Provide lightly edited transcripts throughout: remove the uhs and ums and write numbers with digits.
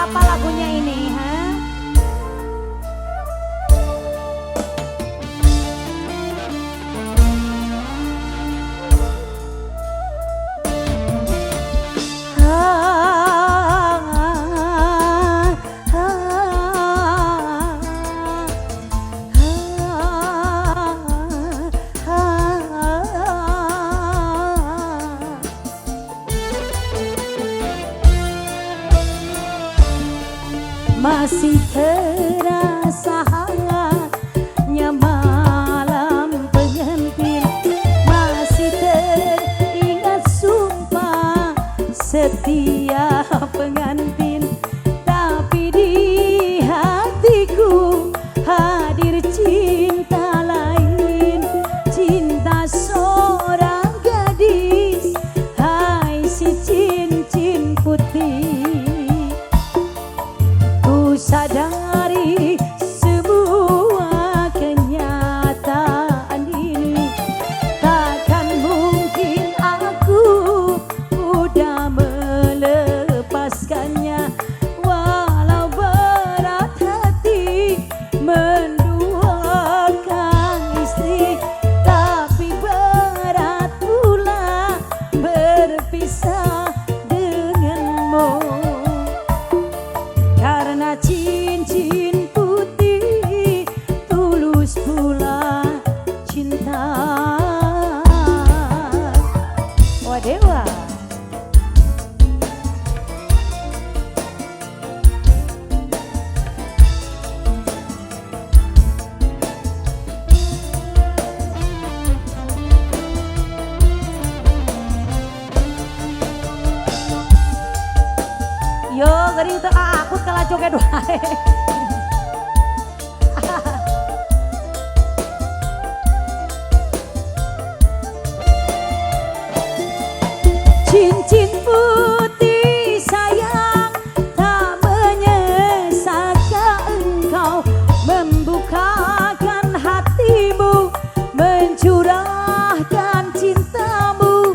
apa lagunya ini, ha? Masih terasa hangatnya malam pengantin, masih teringat sumpah setia pengantin. Tapi di hatiku hadir cinta lain, cinta seorang gadis, hai si cincin putih. Sadari semua kenyataan ini, takkan mungkin aku mudah melepaskannya. Walau berat hati menduakan istri, tapi berat pula berpisah denganmu. Karena cincin putih tulus pula cinta. Wah dewa. Yo gering teu aku kalah joget wae. Cincin putih sayang, tak menyesatkan engkau membukakan hatimu, mencurahkan cintamu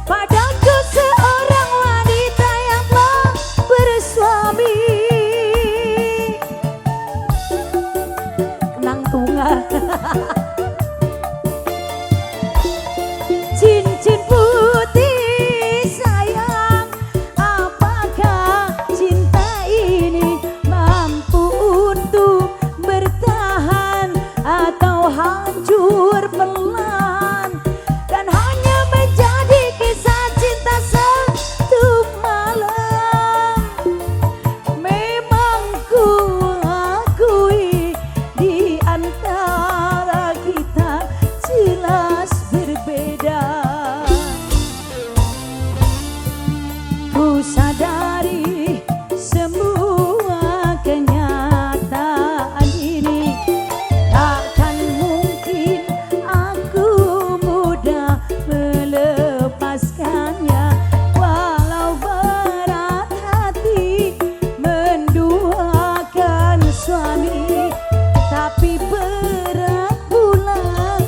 padaku, seorang wanita yang telah bersuami. Kenang tunggal. Cincin putih sayang, apakah cinta ini mampu untuk bertahan atau hancur pelan, dan hanya menjadi kisah cinta satu malam. Memang ku akui di antara kita jelas berbeda. Ku sadari semua kenyataan ini, takkan mungkin aku mudah melepaskannya. Walau berat hati menduakan suami, tapi berat pula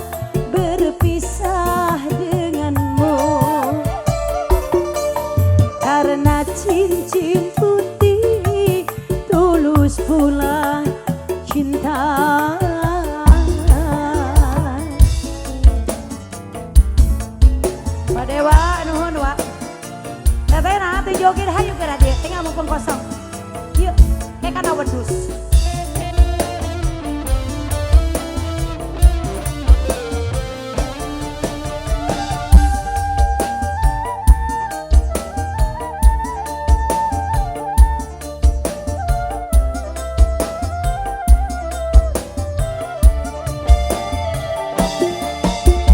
berpisah denganmu. Karena cincin putih tulus pula cinta. Pak Dewa nuhun wa. Teteh nah teu joget hayu ke radio tinggal mumpung kosong. Yuk, kayak kana wedus.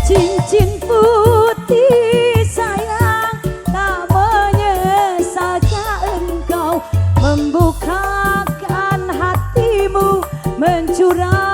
Cincin putih sayang, tak menyesalkan engkau membukakan hatimu, mencurahkan